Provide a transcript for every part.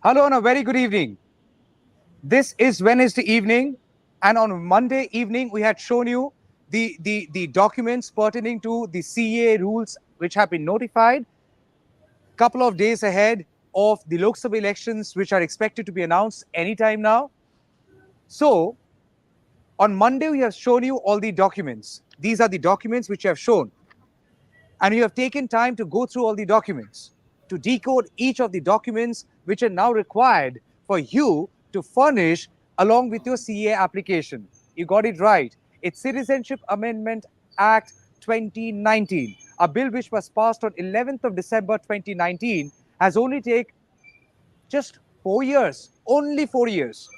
Hello and a very good evening. This is Wednesday evening, and on Monday evening, we had shown you the documents pertaining to the CAA rules which have been notified a couple of days ahead of the Lok Sabha elections, which are expected to be announced anytime now. So, on Monday, we have shown you all the documents. These are the documents which we have shown, and you have taken time to go through all the documents, to decode each of the documents which are now required for you to furnish along with your CA application. You got it right. It's Citizenship Amendment Act 2019, a bill which was passed on 11th of December 2019, has only taken just 4 years, only 4 years,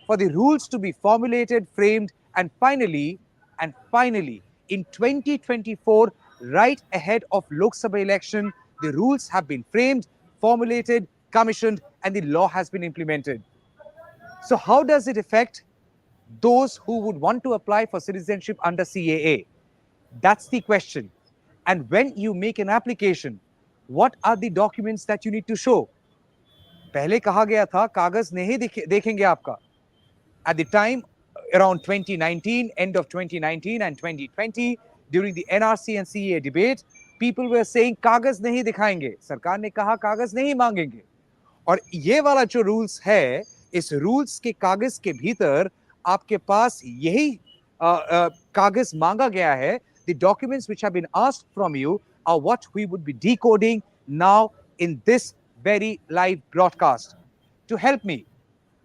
for the rules to be formulated, framed, and finally, in 2024, right ahead of Lok Sabha election, the rules have been framed, formulated, commissioned, and the law has been implemented. So, how does it affect those who would want to apply for citizenship under CAA? That's the question. And when you make an application, what are the documents that you need to show? पहले कहा गया था कागज नहीं देखेंगे आपका. At the time around 2019, end of 2019 and 2020, during the NRC and CAA debate, people were saying कागज नहीं दिखाएंगे. सरकार ने कहा कागज नहीं मांगेंगे. और ये वाला जो रूल्स है, इस रूल्स के कागज के भीतर आपके पास यही कागज मांगा गया है. The documents which have been asked from you are what we would be decoding now in this very live broadcast. To help me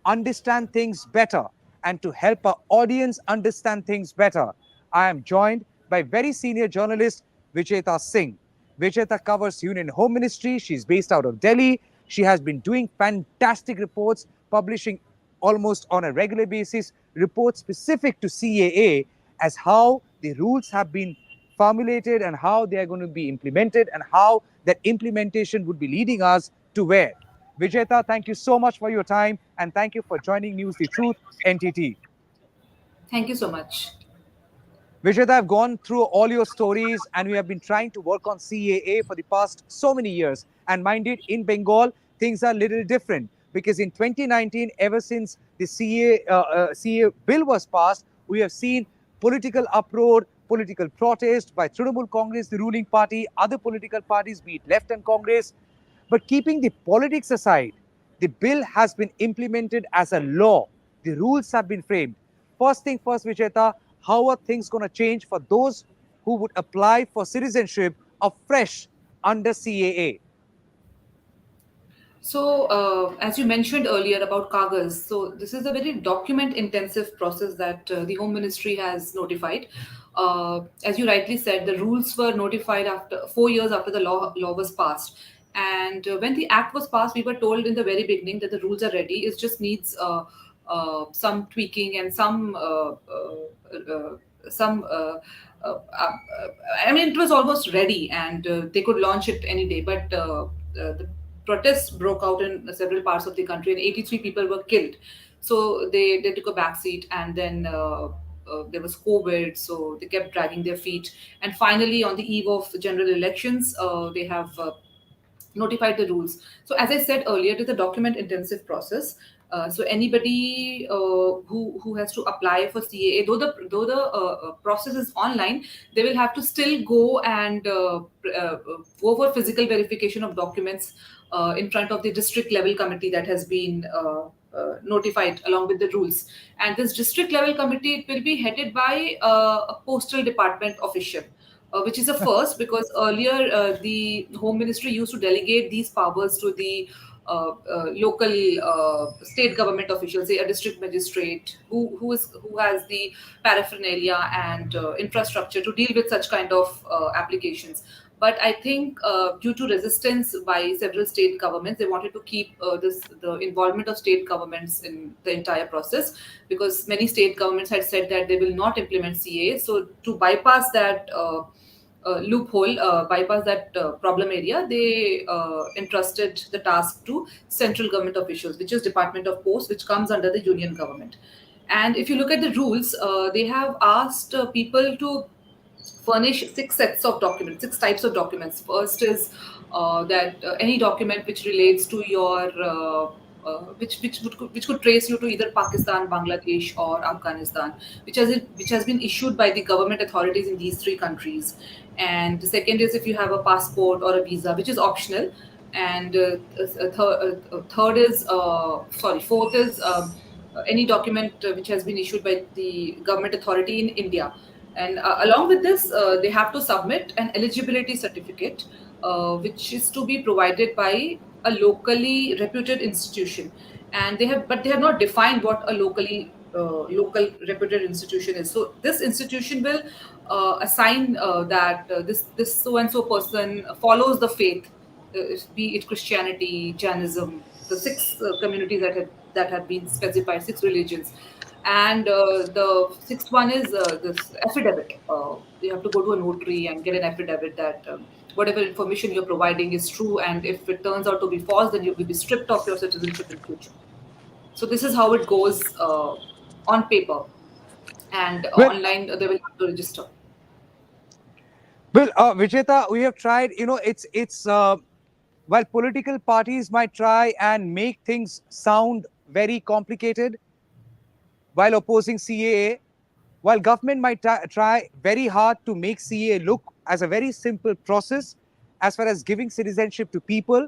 understand things better and to help our audience understand things better, I am joined by very senior journalist Vijeta Singh. Vijeta covers Union Home Ministry. She's based out of Delhi. She has been doing fantastic reports, publishing almost on a regular basis reports specific to CAA as how the rules have been formulated and how they are going to be implemented and how that implementation would be leading us to where. Vijeta, thank you so much for your time and thank you for joining News the Truth NTT. Thank you so much. Vijeta, I've gone through all your stories and we have been trying to work on CAA for the past so many years. And mind it, in Bengal, things are a little different because in 2019, ever since the CAA bill was passed, we have seen political uproar, political protest by Trinamool Congress, the ruling party, other political parties, be it left and Congress. But keeping the politics aside, the bill has been implemented as a law. The rules have been framed. First thing first, Vijeta, how are things going to change for those who would apply for citizenship afresh under CAA? So, as you mentioned earlier about Kagas, so this is a very document-intensive process that the Home Ministry has notified. As you rightly said, the rules were notified after 4 years after the law was passed. And when the act was passed, we were told in the very beginning that the rules are ready. It just needs some tweaking and some. I mean, it was almost ready, and they could launch it any day. But the protests broke out in several parts of the country, and 83 people were killed. So they took a back seat, and then there was COVID, so they kept dragging their feet. And finally, on the eve of general elections, they have notified the rules. So as I said earlier, it is a document intensive process. So anybody who has to apply for CAA, though the process is online, they will have to still go and go for physical verification of documents in front of the district level committee that has been notified along with the rules. And this district level committee, it will be headed by a postal department official, which is a first because earlier the Home Ministry used to delegate these powers to the local state government officials, say a district magistrate who has the paraphernalia and infrastructure to deal with such kind of applications. But I think due to resistance by several state governments, they wanted to keep the involvement of state governments in the entire process, because many state governments had said that they will not implement CA. So to bypass that loophole, bypass that problem area, they entrusted the task to central government officials, which is Department of Post, which comes under the union government. And if you look at the rules, they have asked people to furnish six types of documents. First is that any document which relates to your which could trace you to either Pakistan, Bangladesh, or Afghanistan, which has been issued by the government authorities in these three countries. And the second is if you have a passport or a visa, which is optional. And third is fourth is any document which has been issued by the government authority in India. And along with this, they have to submit an eligibility certificate, which is to be provided by a locally reputed institution. And they have not defined what a local reputed institution is. So this institution will assign that this so and so person follows the faith, be it Christianity, Jainism, the six communities that have been specified, six religions. And the sixth one is this affidavit. You have to go to a notary and get an affidavit that whatever information you're providing is true, and if it turns out to be false, then you will be stripped of your citizenship in future. So this is how it goes on paper, and Well, online they will have to register. Vijeta, we have tried. It's while political parties might try and make things sound very complicated while opposing CAA, while government might try very hard to make CAA look as a very simple process as far as giving citizenship to people,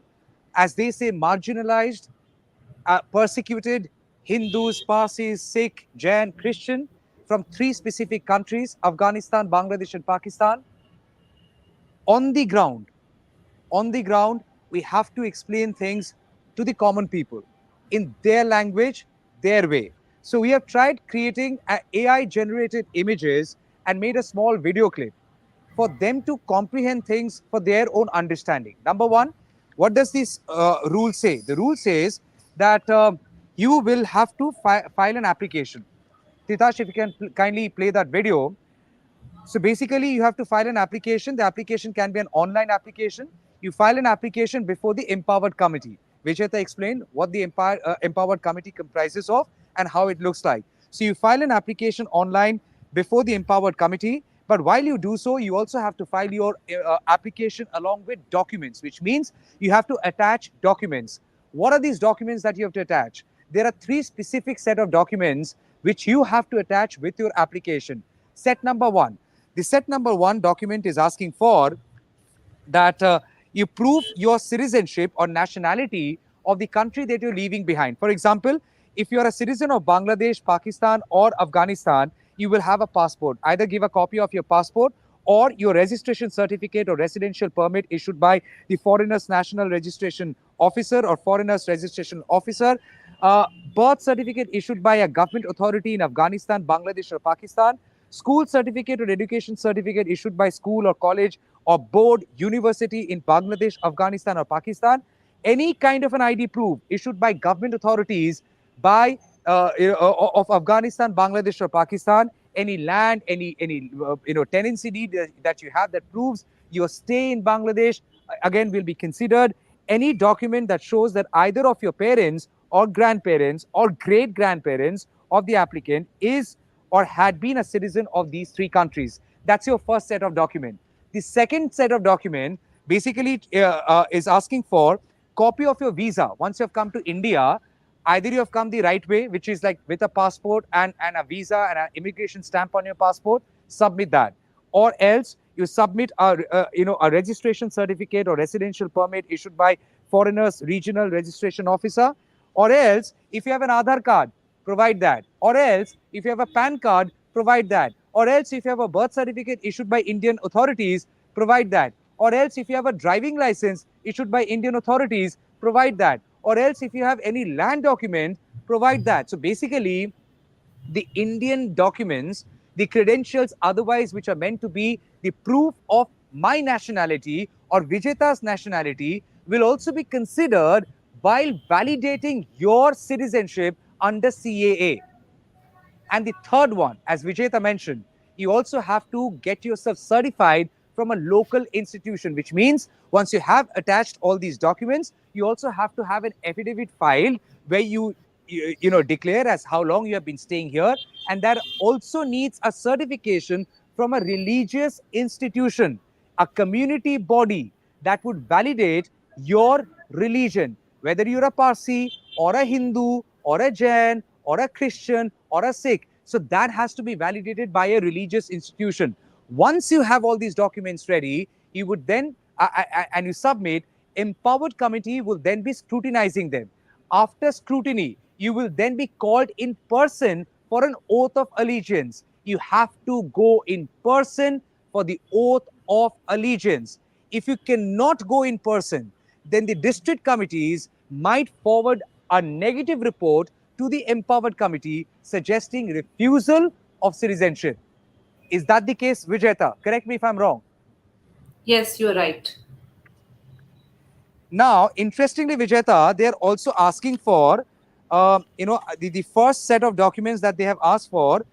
as they say, marginalized, persecuted Hindus, Parsis, Sikh, Jain, Christian from three specific countries, Afghanistan, Bangladesh, and Pakistan. On the ground, on the ground, we have to explain things to the common people in their language, their way. So we have tried creating AI generated images and made a small video clip for them to comprehend things for their own understanding. Number one, what does this rule say? The rule says that you will have to file an application. Titash, if you can kindly play that video. So basically, you have to file an application. The application can be an online application. You file an application before the empowered committee. Vijeta explained what the empowered committee comprises of and how it looks like. So you file an application online before the empowered committee. But while you do so, you also have to file your application along with documents, which means you have to attach documents. What are these documents that you have to attach? There are three specific set of documents which you have to attach with your application. Set number one. The set number one document is asking for that you prove your citizenship or nationality of the country that you're leaving behind. For example, if you're a citizen of Bangladesh, Pakistan, or Afghanistan, you will have a passport. Either give a copy of your passport or your registration certificate or residential permit issued by the Foreigners National Registration Officer or Foreigners Registration Officer, uh, birth certificate issued by a government authority in Afghanistan, Bangladesh, or Pakistan, school certificate or education certificate issued by school or college or board, university in Bangladesh, Afghanistan, or Pakistan, any kind of an ID proof issued by government authorities by of Afghanistan, Bangladesh, or Pakistan, any land, any tenancy deed that you have that proves your stay in Bangladesh, again will be considered. Any document that shows that either of your parents or grandparents or great grandparents of the applicant is or had been a citizen of these three countries. That's your first set of document. The second set of document basically is asking for copy of your visa. Once you have come to India, either you have come the right way, which is like with a passport and a visa and an immigration stamp on your passport, submit that. Or else you submit a registration certificate or residential permit issued by foreigners regional registration officer. Or else if you have an Aadhaar card, provide that. Or else if you have a PAN card, provide that. Or else if you have a birth certificate issued by Indian authorities, provide that. Or else if you have a driving license issued by Indian authorities, provide that. Or else if you have any land document, provide that. So basically, the Indian documents, the credentials otherwise which are meant to be the proof of my nationality or Vijeta's nationality will also be considered while validating your citizenship under CAA. And the third one, as Vijeta mentioned, you also have to get yourself certified from a local institution, which means once you have attached all these documents, you also have to have an affidavit filed where you declare as how long you have been staying here, and that also needs a certification from a religious institution, a community body that would validate your religion, whether you're a Parsi or a Hindu or a Jain or a Christian or a Sikh. So that has to be validated by a religious institution. Once you have all these documents ready, you would then and you submit, empowered committee will then be scrutinizing them. After scrutiny, you will then be called in person for an oath of allegiance. You have to go in person for the oath of allegiance. If you cannot go in person, then the district committees might forward a negative report to the empowered committee suggesting refusal of citizenship. Is that the case, Vijeta? Correct me if I'm wrong. Yes, you're right. Now, interestingly, Vijeta, they are also asking for, the first set of documents that they have asked for.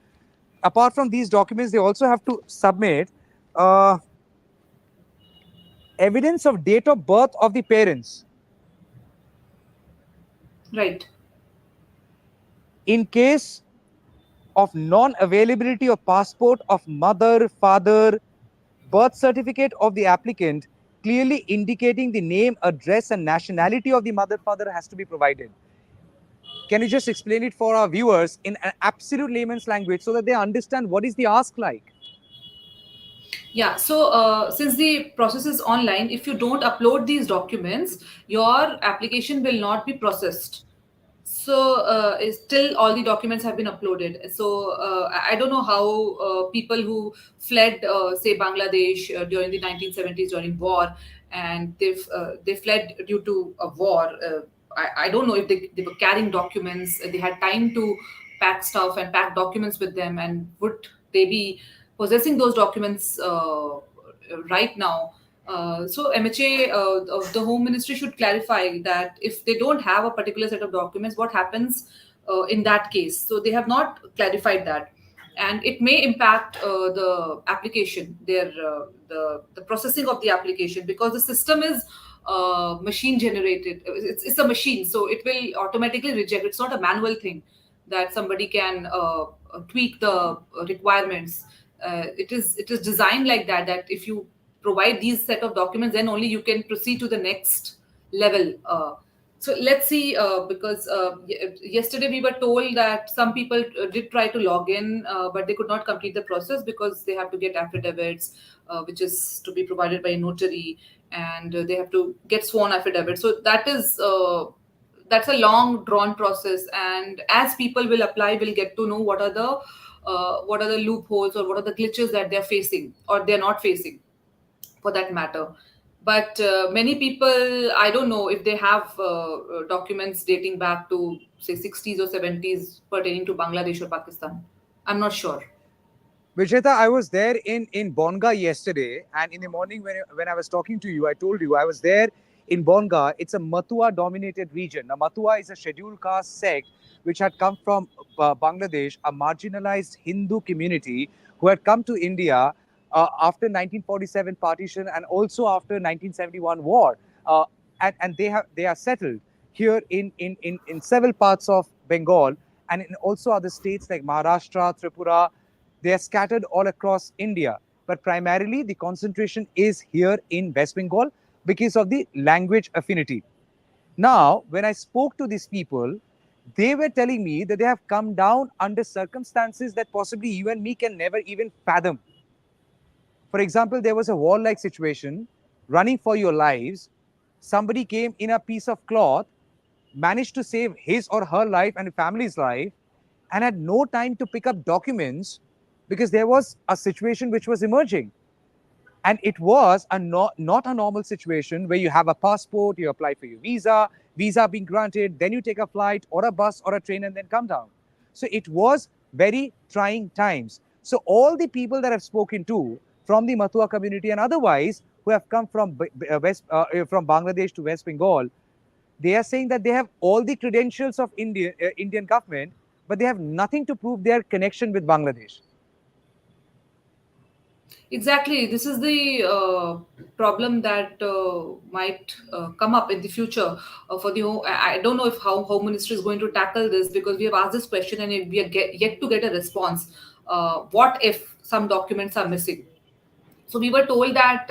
Apart from these documents, they also have to submit uh, evidence of date of birth of the parents. Right. In case of non-availability of passport of mother, father, birth certificate of the applicant, clearly indicating the name, address, and nationality of the mother, father has to be provided. Can you just explain it for our viewers in an absolute layman's language so that they understand what is the ask like? Yeah, so since the process is online, if you don't upload these documents, your application will not be processed. So still all the documents have been uploaded. So I don't know how people who fled, say, Bangladesh during the 1970s during war, and they fled due to a war. I don't know if they were carrying documents. They had time to pack stuff and pack documents with them, and would they be possessing those documents right now? So MHA, of the Home Ministry should clarify that if they don't have a particular set of documents, what happens in that case. So they have not clarified that, and it may impact the application, the processing of the application, because the system is machine generated. It's a machine, so it will automatically reject. It's not a manual thing that somebody can tweak the requirements. It is designed like that, that if you provide these set of documents, then only you can proceed to the next level. So let's see, because yesterday we were told that some people did try to log in, but they could not complete the process because they have to get affidavits, which is to be provided by a notary, and they have to get sworn affidavits. So that's a long drawn process, and as people will apply, will get to know what are the loopholes or what are the glitches that they're facing or they're not facing, for that matter. But many people, I don't know if they have documents dating back to, say, 60s or 70s pertaining to Bangladesh or Pakistan. I'm not sure. Vijeta, I was there in Bonga yesterday, and in the morning when I was talking to you, I told you I was there in Bonga. It's a Matua dominated region. Now, Matua is a scheduled caste sect which had come from Bangladesh, a marginalized Hindu community who had come to India after 1947 partition and also after 1971 war. Uh, and they are settled here in several parts of Bengal and in also other states like Maharashtra, Tripura. They are scattered all across India, but primarily the concentration is here in West Bengal because of the language affinity. Now, when I spoke to these people, they were telling me that they have come down under circumstances that possibly you and me can never even fathom. For example, there was a war-like situation, running for your lives. Somebody came in a piece of cloth, managed to save his or her life and family's life, and had no time to pick up documents because there was a situation which was emerging. And it was not a normal situation where you have a passport, you apply for your visa being granted, then you take a flight or a bus or a train and then come down. So it was very trying times. So all the people that I've spoken to from the Matua community and otherwise who have come from from Bangladesh to West Bengal, they are saying that they have all the credentials of Indian government, but they have nothing to prove their connection with Bangladesh. Exactly. This is the problem that might come up in the future for the home. I don't know if how Home Ministry is going to tackle this, because we have asked this question and we are yet to get a response. What if some documents are missing? So we were told that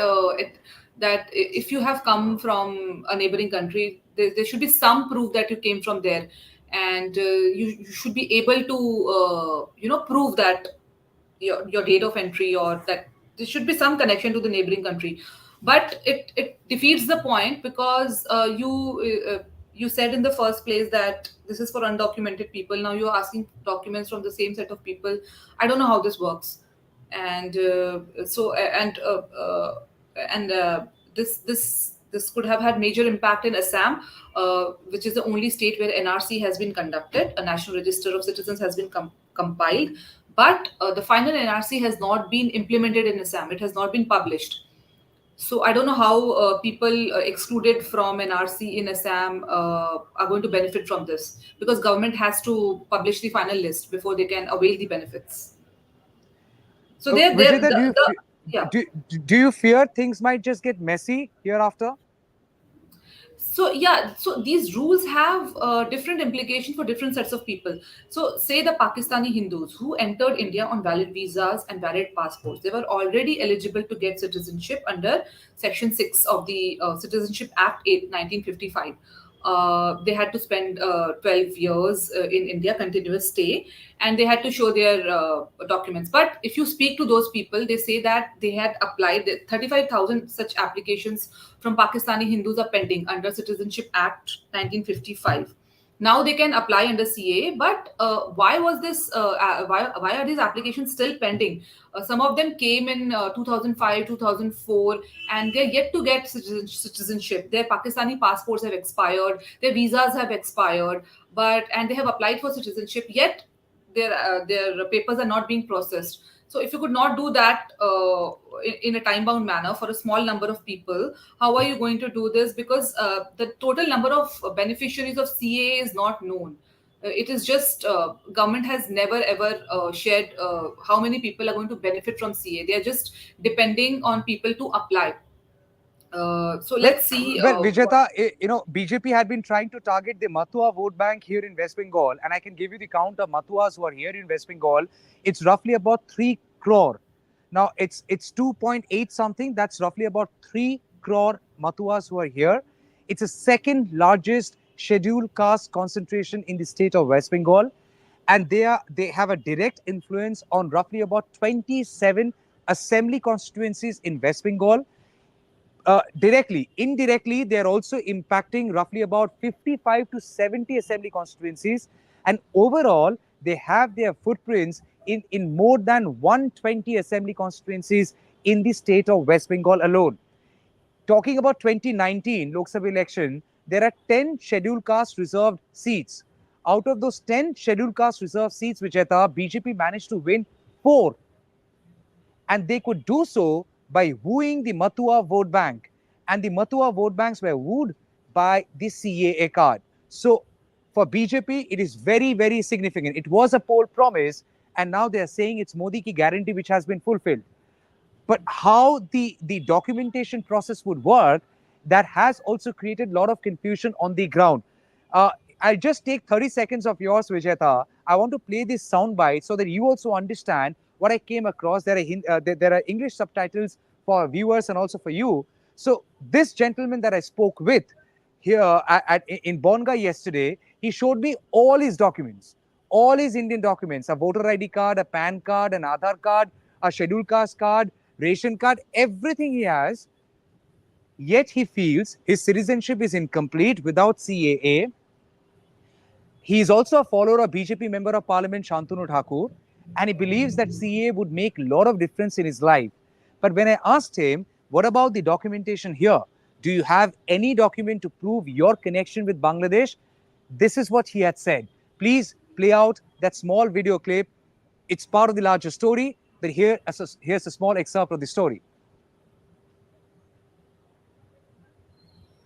that if you have come from a neighboring country, there should be some proof that you came from there, and you should be able to prove that your date of entry, or that there should be some connection to the neighboring country. But it defeats the point, because you said in the first place that this is for undocumented people. Now you're asking documents from the same set of people. I don't know how this works. And so and this could have had major impact in Assam, which is the only state where NRC has been conducted. A National Register of Citizens has been compiled, but the final NRC has not been implemented in Assam. It has not been published. So I don't know how people excluded from NRC in Assam are going to benefit from this, because government has to publish the final list before they can avail the benefits. So they're Vijeta, yeah. do you fear things might just get messy hereafter? So yeah, so these rules have different implications for different sets of people. So say the Pakistani Hindus who entered India on valid visas and valid passports, they were already eligible to get citizenship under Section 6 of the Citizenship Act 8 1955. They had to spend 12 years in India, continuous stay, and they had to show their documents. But if you speak to those people, they say that they had applied 35,000 such applications from Pakistani Hindus are pending under Citizenship Act 1955. Now they can apply under CAA, but why was this? Why are these applications still pending? Some of them came in 2005, 2004, and they're yet to get citizenship. Their Pakistani passports have expired, their visas have expired, and they have applied for citizenship. Yet their papers are not being processed. So if you could not do that in a time bound manner for a small number of people, how are you going to do this? Because the total number of beneficiaries of CAA is not known. It is just government has never ever shared how many people are going to benefit from CAA. They are just depending on people to apply. So Well, let's see. Vijeta, BJP had been trying to target the Matua vote bank here in West Bengal, and I can give you the count of Matuas who are here in West Bengal. It's roughly about 3 crore. Now, it's 2.8 something. That's roughly about 3 crore Matuas who are here. It's the second largest scheduled caste concentration in the state of West Bengal, and they have a direct influence on roughly about 27 assembly constituencies in West Bengal. Directly. Indirectly, they are also impacting roughly about 55 to 70 assembly constituencies. And overall, they have their footprints in more than 120 assembly constituencies in the state of West Bengal alone. Talking about 2019 Lok Sabha election, there are 10 scheduled caste reserved seats. Out of those 10 scheduled caste reserved seats, Vijeta, BJP managed to win 4. And they could do so by wooing the Matua vote bank. And the Matua vote banks were wooed by the CAA card. So for BJP, it is very, very significant. It was a poll promise, and now they are saying it's Modi ki guarantee which has been fulfilled. But how the documentation process would work, that has also created a lot of confusion on the ground. I'll just take 30 seconds of yours, Vijeta. I want to play this soundbite so that you also understand what I came across. There are English subtitles for viewers and also for you. So this gentleman that I spoke with here in Bonga yesterday, he showed me all his documents, all his Indian documents, a voter ID card, a PAN card, an Aadhaar card, a scheduled caste card, ration card, everything he has. Yet he feels his citizenship is incomplete without CAA. He is also a follower of BJP Member of Parliament Shantanu Thakur, and he believes that CAA would make a lot of difference in his life. But when I asked him, what about the documentation here? Do you have any document to prove your connection with Bangladesh? This is what he had said. Please play out that small video clip. It's part of the larger story, but here's a small excerpt of the story.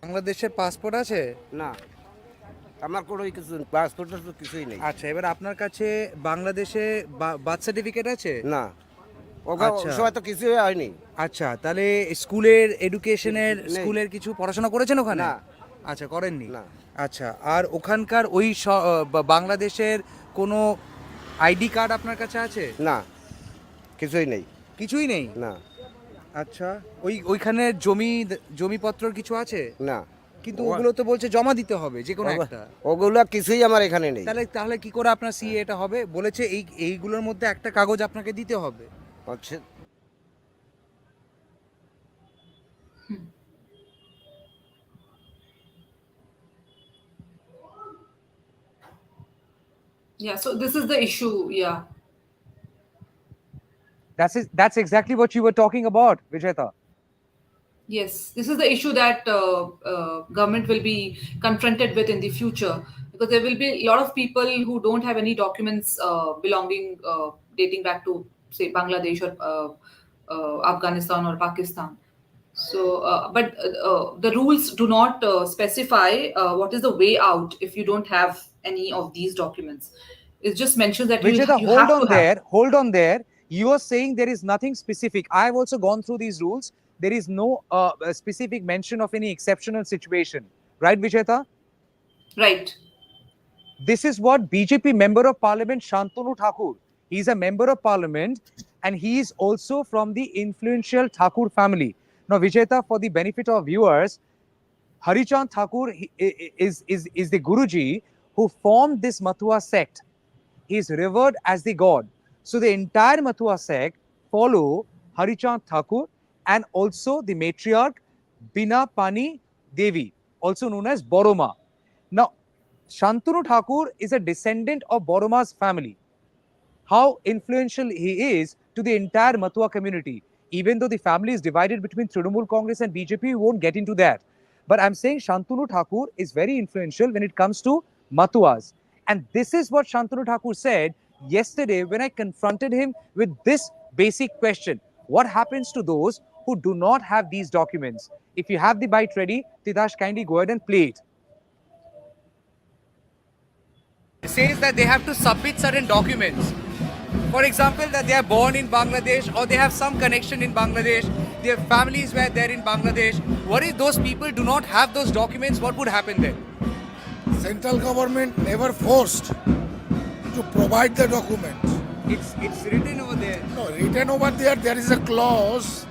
বাংলাদেশের passport আছে? না আমার কোনো কিছু passport তো কিছুই নেই। আচ্ছা, এবার আপনার কাছে বাংলাদেশে বার্থ সার্টিফিকেট আছে? না, সময় তো কিছুই হয়নি। আচ্ছা, তাহলে স্কুলের এডুকেশনের স্কুলের কিছু পড়াশোনা করেছেন ওখানে? না। আচ্ছা, করেননি? না। আচ্ছা, আর ওখানকার ওই বাংলাদেশের কোনো আইডি কার্ড আপনার কাছে আছে? না, কিছুই নেই। কিছুই নেই? না। আচ্ছা, ওইখানে জমিপত্র কিছু আছে, না কিন্তু ও- ওগুলো তো বলছে জমা দিতে হবে যে কোনো ওগু- একটা। ওগুলো কিছুই আমার এখানে নেই। তাহলে তাহলে কি করে আপনার সিএ এটা হবে? বলেছে এইগুলোর মধ্যে একটা কাগজ আপনাকে দিতে হবে। হচ্ছে Yeah, so this is the issue. Yeah. That's exactly what you were talking about, Vijeta. Yes, this is the issue that government will be confronted with in the future, because there will be a lot of people who don't have any documents belonging dating back to, say, Bangladesh or Afghanistan or Pakistan. So, but the rules do not specify what is the way out if you don't have any of these documents. It just mentions that Vijeta, you have to have. hold on there. You are saying there is nothing specific. I have also gone through these rules. There is no specific mention of any exceptional situation, right, Vijeta? Right. This is what BJP member of parliament Shantanu Thakur. He's a member of parliament and he is also from the influential Thakur family. Now, Vijeta, for the benefit of viewers, Harichand Thakur is the Guruji who formed this Matua sect. He is revered as the god. So the entire Matua sect follow Harichand Thakur and also the matriarch Bina Pani Devi, also known as Boroma. Now, Shantanu Thakur is a descendant of Boroma's family. How influential he is to the entire Matua community. Even though the family is divided between Trinamool Congress and BJP, we won't get into that. But I'm saying Shantanu Thakur is very influential when it comes to Matuas. And this is what Shantanu Thakur said yesterday when I confronted him with this basic question. What happens to those who do not have these documents? If you have the bite ready, Tidash, kindly go ahead and play it. It says that they have to submit certain documents. For example, that they are born in Bangladesh or they have some connection in Bangladesh, their families were there in Bangladesh. What if those people do not have those documents? What would happen then? Central government never forced to provide the document. It's written over there. No, written over there, there is a clause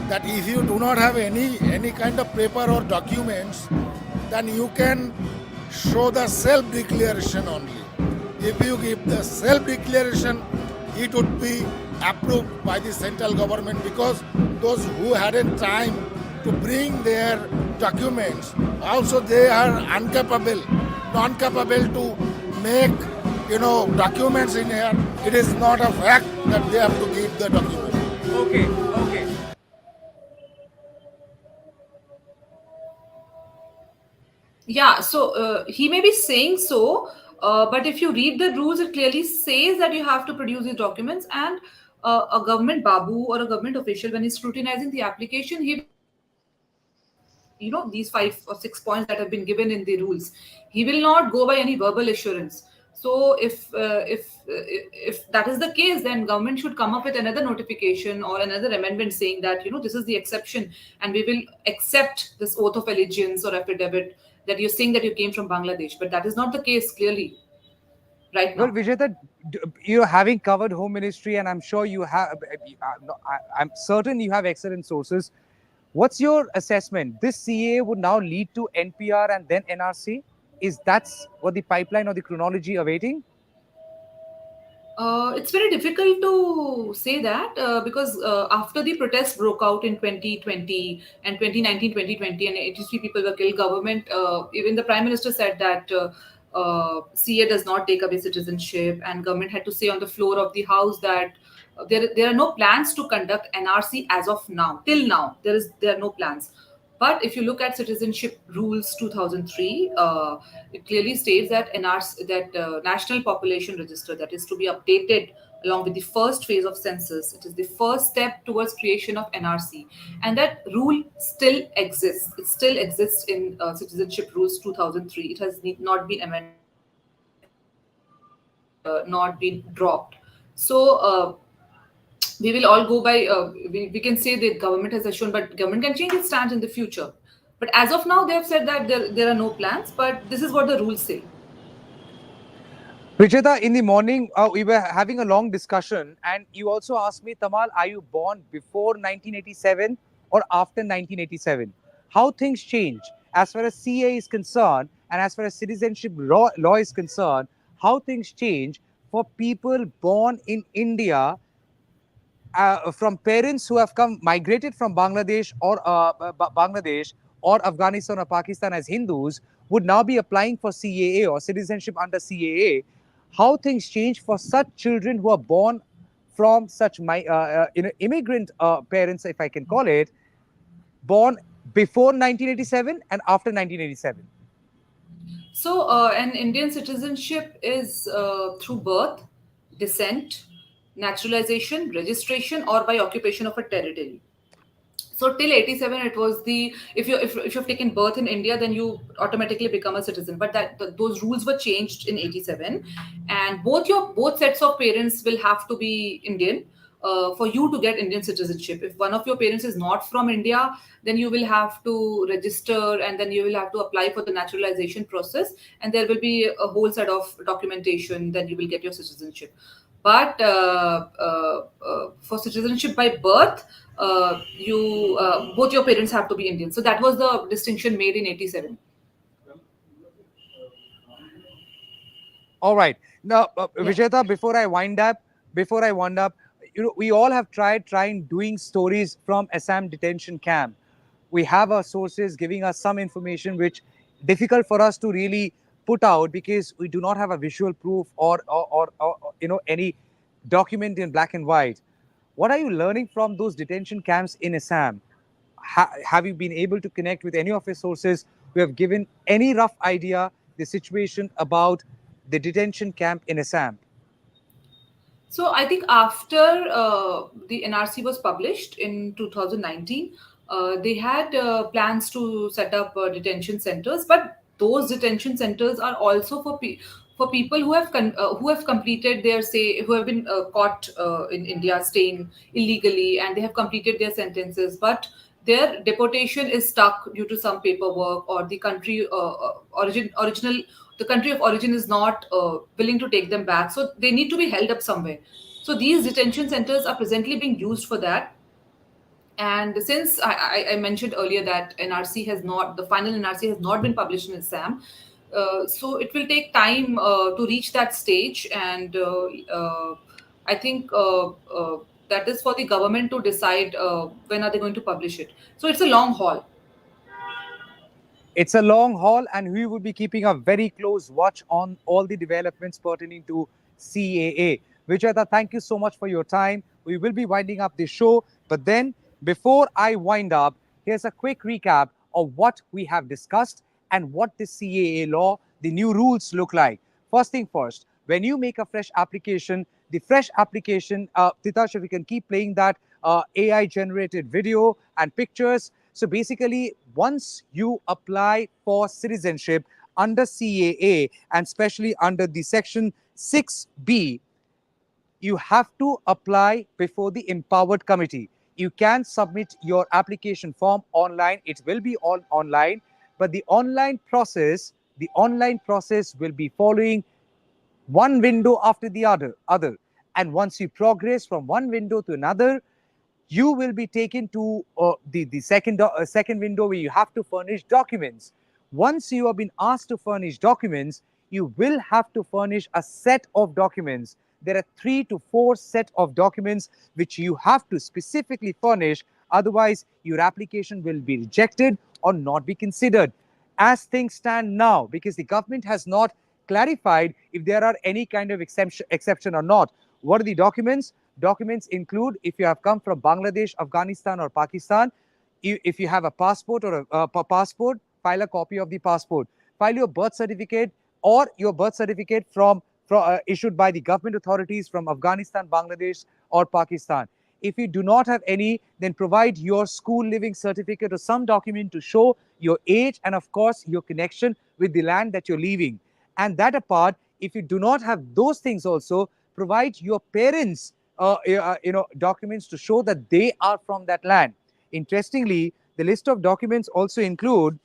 that if you do not have any kind of paper or documents, then you can show the self-declaration only. If you give the self-declaration, it would be approved by the central government, because those who hadn't time to bring their documents, also they are non-capable to make, documents in here. It is not a fact that they have to give the document. Okay, okay. Yeah, so he may be saying so, but if you read the rules, it clearly says that you have to produce these documents. And a government babu or a government official, when he's scrutinizing the application, he will not go by, these 5 or 6 points that have been given in the rules. He will not go by any verbal assurance. So if that is the case, then government should come up with another notification or another amendment saying that, this is the exception, and we will accept this oath of allegiance or affidavit that you're saying that you came from Bangladesh. But that is not the case clearly right Well, now. Vijeta, you having covered home ministry, and I'm sure you have, no, I'm certain you have excellent sources. What's your assessment? This CA would now lead to NPR and then NRC? Is that's what the pipeline or the chronology awaiting? It's very difficult to say that because after the protests broke out in 2020 and 2019, 2020, and 83 people were killed, government, even the Prime Minister said that CA does not take away citizenship, and government had to say on the floor of the House that there are no plans to conduct NRC as of now. Till now, there are no plans. But if you look at Citizenship Rules 2003, it clearly states that NRC, that National Population Register, that is to be updated along with the first phase of census. It is the first step towards creation of NRC, and that rule still exists. It still exists in Citizenship Rules 2003. It has not been amended and not been dropped. So. We will all go by we can say the government has assured, but government can change its stance in the future. But as of now, they have said that there are no plans, but this is what the rules say. Vijeta, in the morning, we were having a long discussion, and you also asked me, Tamal, are you born before 1987 or after 1987? How things change as far as CA is concerned, and as far as citizenship law is concerned, how things change for people born in India from parents who have come migrated from Bangladesh or Bangladesh or Afghanistan or Pakistan as Hindus would now be applying for CAA or citizenship under CAA. How things change for such children who are born from such immigrant parents, if I can call it, born before 1987 and after 1987. So, an Indian citizenship is through birth, descent, naturalization, registration, or by occupation of a territory. So till 87 it was the, if you've taken birth in India, then you automatically become a citizen, but those rules were changed in 87, and both sets of parents will have to be Indian for you to get Indian citizenship. If one of your parents is not from India, then you will have to register, and then you will have to apply for the naturalization process, and there will be a whole set of documentation, then you will get your citizenship. But for citizenship by birth, you both your parents have to be Indian. So that was the distinction made in 87. All right. Now, Yeah. Vijeta, before I wind up, we all have trying doing stories from Assam detention camp. We have our sources giving us some information which difficult for us to really put out because we do not have a visual proof or any document in black and white. What are you learning from those detention camps in Assam? Have you been able to connect with any of your sources who have given any rough idea the situation about the detention camp in Assam? So I think after the NRC was published in 2019, they had plans to set up detention centers, but those detention centers are also for for people who have completed their, say, who have been caught in India staying illegally, and they have completed their sentences, but their deportation is stuck due to some paperwork, or the country original the country of origin is not willing to take them back, so they need to be held up somewhere. So these detention centers are presently being used for that. And since I mentioned earlier that NRC has not, the final NRC has not been published in Assam, so it will take time to reach that stage. And I think that is for the government to decide when are they going to publish it. So it's a long haul. It's a long haul, and we will be keeping a very close watch on all the developments pertaining to CAA. Vijayata, thank you so much for your time. We will be winding up the show, but then before I wind up, here's a quick recap of what we have discussed and what the CAA law, the new rules look like. First thing first, when you make a fresh application, the fresh application, Titash, if you can keep playing that AI generated video and pictures. So basically, once you apply for citizenship under CAA and especially under the section 6B, you have to apply before the empowered committee. You can submit your application form online. It will be all online, but the online process will be following one window after the other. And once you progress from one window to another, you will be taken to second window where you have to furnish documents. Once you have been asked to furnish documents, you will have to furnish a set of documents. There are 3 to 4 set of documents which you have to specifically furnish. Otherwise, your application will be rejected or not be considered. As things stand now, because the government has not clarified if there are any kind of exception or not. What are the documents? Documents include if you have come from Bangladesh, Afghanistan, or Pakistan. If you have a passport or a passport, file a copy of the passport. File your birth certificate or your birth certificate from issued by the government authorities from Afghanistan, Bangladesh, or Pakistan. If you do not have any, then provide your school living certificate or some document to show your age and, of course, your connection with the land that you're leaving. And that apart, if you do not have those things also, provide your parents documents to show that they are from that land. Interestingly, the list of documents also include,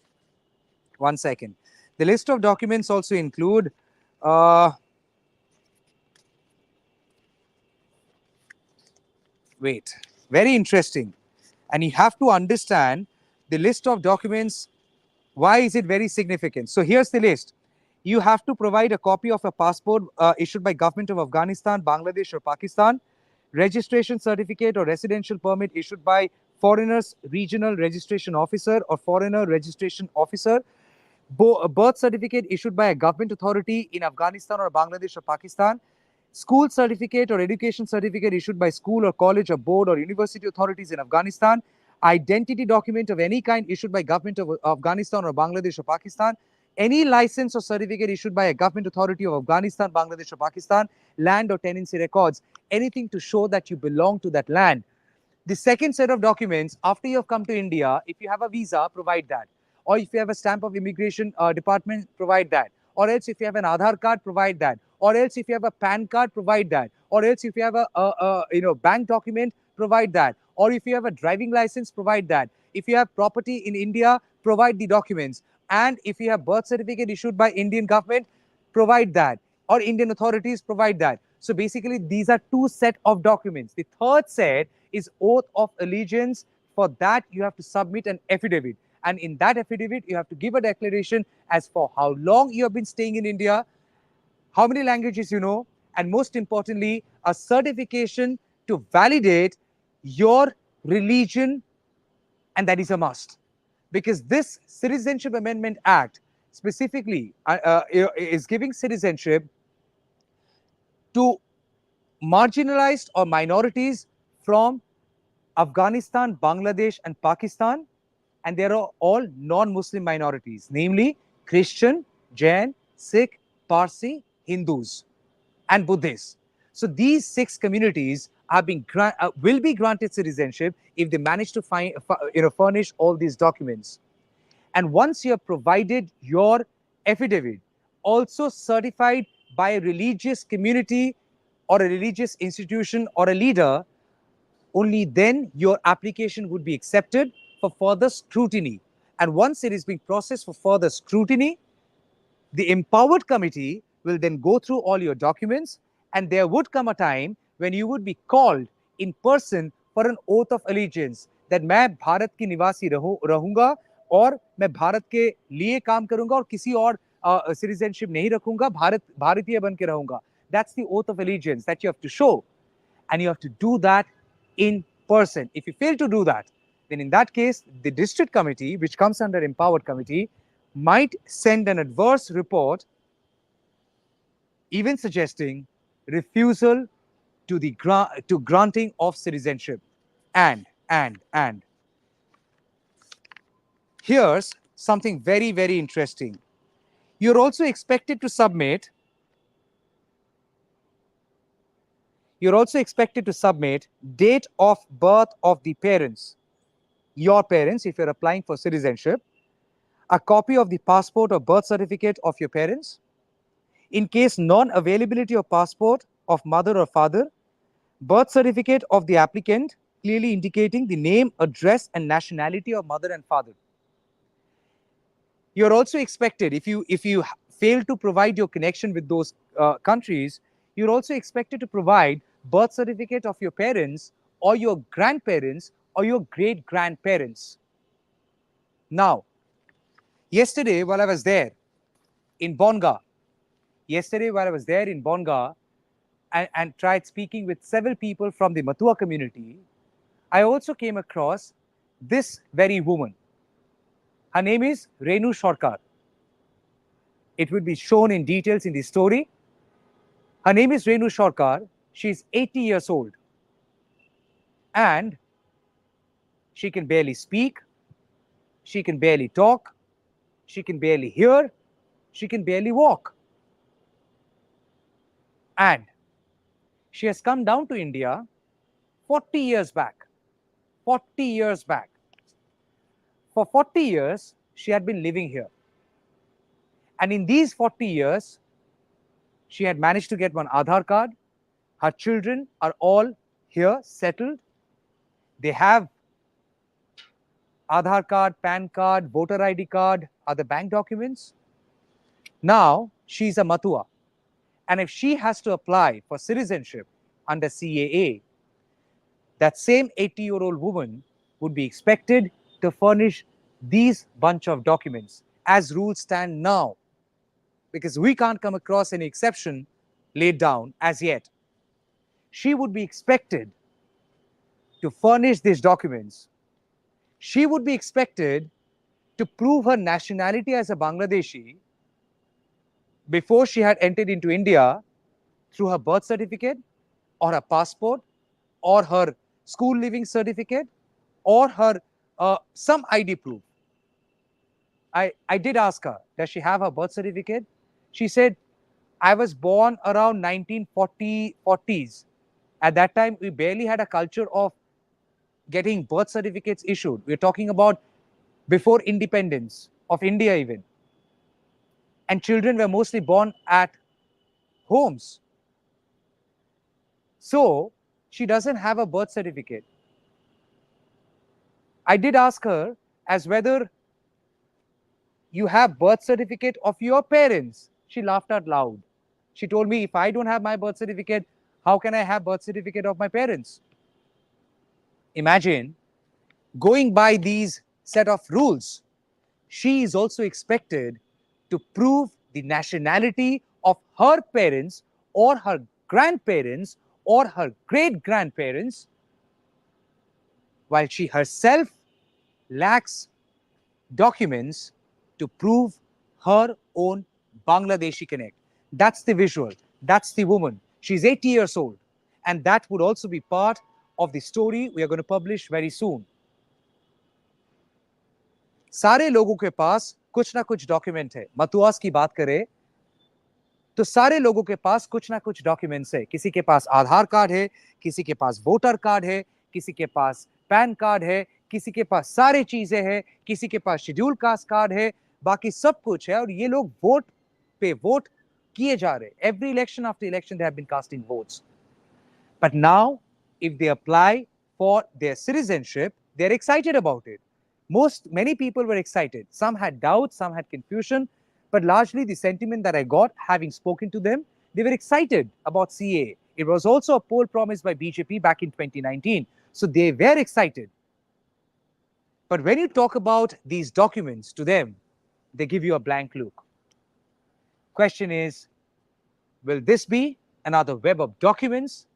one second, the list of documents also include, Wait, very interesting. And you have to understand the list of documents. Why is it very significant? So here's the list. You have to provide a copy of a passport issued by government of Afghanistan, Bangladesh or Pakistan, registration certificate or residential permit issued by foreigners regional registration officer or foreigner registration officer, a birth certificate issued by a government authority in Afghanistan or Bangladesh or Pakistan, school certificate or education certificate issued by school or college or board or university authorities in Afghanistan, identity document of any kind issued by government of Afghanistan or Bangladesh or Pakistan, any license or certificate issued by a government authority of Afghanistan, Bangladesh or Pakistan, land or tenancy records, anything to show that you belong to that land. The second set of documents, after you have come to India, if you have a visa, provide that. Or if you have a stamp of immigration department, provide that. Or else if you have an Aadhaar card, provide that. Or else if you have a PAN card, provide that. Or else if you have a bank document, provide that. Or if you have a driving license, provide that. If you have property in India, provide the documents. And if you have birth certificate issued by Indian government, provide that. Or Indian authorities, provide that. So basically, these are two set of documents. The third set is oath of allegiance. For that, you have to submit an affidavit. And in that affidavit, you have to give a declaration as for how long you have been staying in India, how many languages you know, and most importantly, a certification to validate your religion, and that is a must. Because this Citizenship Amendment Act specifically is giving citizenship to marginalized or minorities from Afghanistan, Bangladesh, and Pakistan, and they are all non-Muslim minorities, namely Christian, Jain, Sikh, Parsi, Hindus, and Buddhists. So these six communities are will be granted citizenship if they manage to furnish all these documents. And once you have provided your affidavit, also certified by a religious community or a religious institution or a leader, only then your application would be accepted for further scrutiny. And once it is being processed for further scrutiny, the empowered committee will then go through all your documents, and there would come a time when you would be called in person for an oath of allegiance that मैं भारत की निवासी रहूंगा और मैं भारत के लिए काम करूंगा और किसी और citizenship नहीं रखूंगा, भारतीय बन के रहूंगा. That's the oath of allegiance that you have to show, and you have to do that in person. If you fail to do that, then in that case, the district committee, which comes under empowered committee, might send an adverse report, even suggesting refusal to the granting of citizenship. And here's something very, very interesting. You're also expected to submit date of birth of the parents, your parents, if you're applying for citizenship, a copy of the passport or birth certificate of your parents. In case non-availability of passport of mother or father, birth certificate of the applicant clearly indicating the name, address, and nationality of mother and father. You're also expected, if you fail to provide your connection with those countries, you're also expected to provide birth certificate of your parents or your grandparents or your great-grandparents. Now, yesterday while I was there in Bonga, and tried speaking with several people from the Matua community, I also came across this very woman. Her name is Renu Sarkar. It will be shown in details in the story. Her name is Renu Sarkar. She's 80 years old. And she can barely speak. She can barely talk. She can barely hear. She can barely walk. And she has come down to India 40 years back. 40 years back. For 40 years, she had been living here. And in these 40 years, she had managed to get one Aadhaar card. Her children are all here, settled. They have Aadhaar card, PAN card, voter ID card, other bank documents. Now, she's a Matua. And if she has to apply for citizenship under CAA, that same 80-year-old woman would be expected to furnish these bunch of documents as rules stand now, because we can't come across any exception laid down as yet. She would be expected to furnish these documents. She would be expected to prove her nationality as a Bangladeshi before she had entered into India through her birth certificate or her passport or her school leaving certificate or her some ID proof. I did ask her, does she have her birth certificate? She said, I was born around 1940s. At that time, we barely had a culture of getting birth certificates issued. We're talking about before independence of India even. And children were mostly born at homes. So she doesn't have a birth certificate. I did ask her as whether you have birth certificate of your parents. She laughed out loud. She told me, if I don't have my birth certificate, how can I have birth certificate of my parents? Imagine going by these set of rules. She is also expected to prove the nationality of her parents or her grandparents or her great grandparents, while she herself lacks documents to prove her own Bangladeshi connect. That's the visual. That's the woman. She's 80 years old. And that would also be part of the story we are going to publish very soon. सारे लोगों के पास कुछ ना कुछ document है. मतुआस की बात करें तो सारे लोगों के पास कुछ ना कुछ डॉक्यूमेंट्स है. किसी के पास आधार कार्ड है, किसी के पास वोटर कार्ड है, किसी के पास पैन कार्ड है, किसी के पास सारे चीजें हैं, किसी के पास शेड्यूल कास्ट कार्ड है, बाकी सब कुछ है. और ये लोग वोट पे वोट किए जा रहे. Every election after election they have been casting votes. But now if they apply for their citizenship, they're excited about it. Many people were excited. Some had doubts, some had confusion, but largely the sentiment that I got, having spoken to them, they were excited about CAA. It was also a poll promised by BJP back in 2019, so they were excited. But when you talk about these documents to them, they give you a blank look. Question is, will this be another web of documents?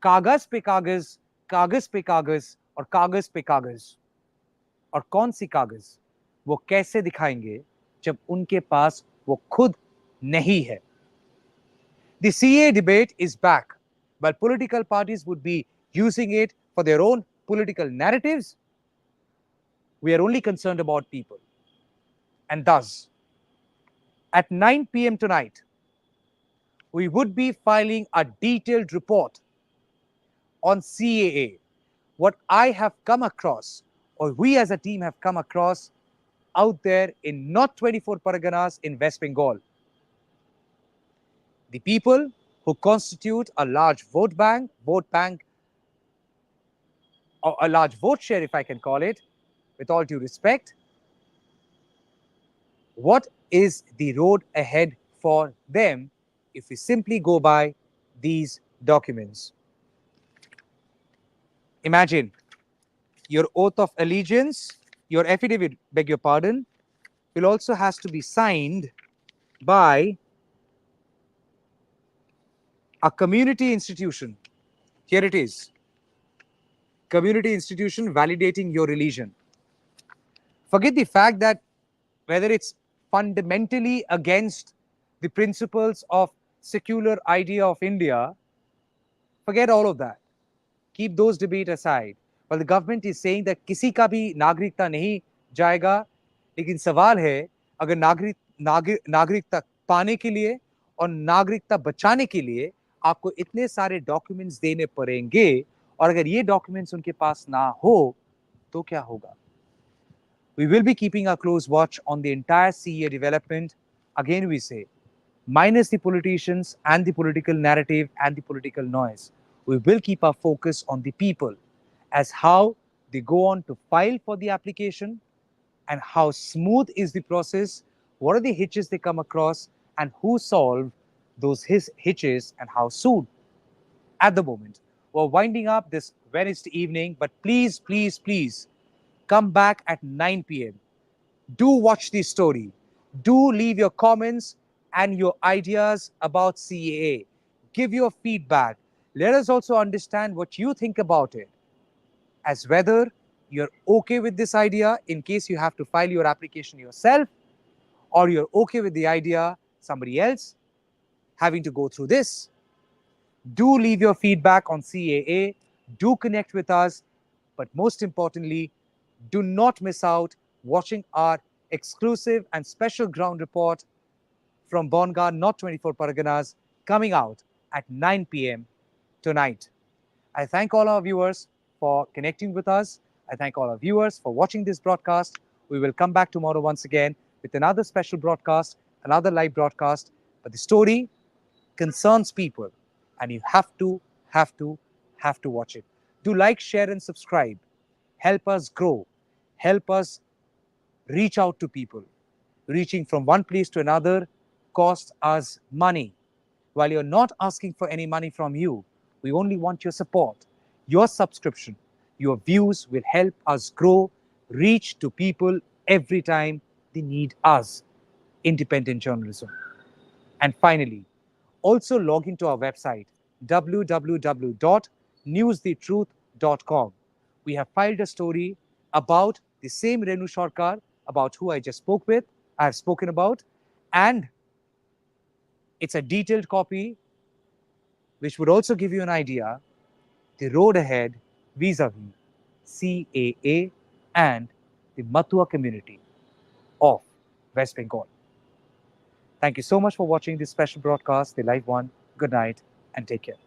कागज पे कागज, कागज पे कागज और कागज पे कागज. और कौन सी कागज वो कैसे दिखाएंगे जब उनके पास वो खुद नहीं है? The CAA debate is back. While political parties would be using it for their own political narratives, we are only concerned about people. And thus, at 9 p.m. tonight, we would be filing a detailed report on CAA. What I have come across, or we as a team have come across out there in not 24 Parganas in West Bengal. The people who constitute a large vote bank, or a large vote share, if I can call it, with all due respect, what is the road ahead for them if we simply go by these documents? Imagine your oath of allegiance, your affidavit, beg your pardon, will also has to be signed by a community institution. Here it is. Community institution validating your religion. Forget the fact that whether it's fundamentally against the principles of secular idea of India, forget all of that. Keep those debates aside. Well, the government is saying that किसी का भी नागरिकता नहीं जाएगा, लेकिन सवाल है अगर नागरिकता पाने के लिए और नागरिकता बचाने के लिए आपको इतने सारे डॉक्यूमेंट्स देने पड़ेंगे, और अगर ये डॉक्यूमेंट्स उनके पास ना हो तो क्या होगा? We will be keeping a close watch on the entire CEA development. Again, we say, minus the politicians and the political narrative and the political noise, we will keep our focus on the people as how they go on to file for the application and how smooth is the process, what are the hitches they come across, and who solve those hitches and how soon. At the moment, we're winding up this Wednesday evening. But please, please, please come back at 9 p.m. Do watch the story. Do leave your comments and your ideas about CAA. Give your feedback. Let us also understand what you think about it, as whether you're okay with this idea in case you have to file your application yourself, or you're okay with the idea somebody else having to go through this. Do leave your feedback on CAA. Do connect with us. But most importantly, do not miss out watching our exclusive and special ground report from Bonga, not 24 Parganas, coming out at 9 p.m. tonight. I thank all our viewers for connecting with us. I thank all our viewers for watching this broadcast. We will come back tomorrow once again with another special broadcast, another live broadcast. But the story concerns people, and you have to watch it. Do like, share, and subscribe. Help us grow. Help us reach out to people. Reaching from one place to another costs us money. While you're not asking for any money from you, we only want your support. Your subscription, your views will help us grow, reach to people every time they need us. Independent journalism. And finally, also log into our website www.newsthetruth.com. We have filed a story about the same Renu Sarkar, about who I just spoke with, I have spoken about, and it's a detailed copy which would also give you an idea the road ahead vis-a-vis CAA and the Matua community of West Bengal. Thank you so much for watching this special broadcast, the live one. Good night and take care.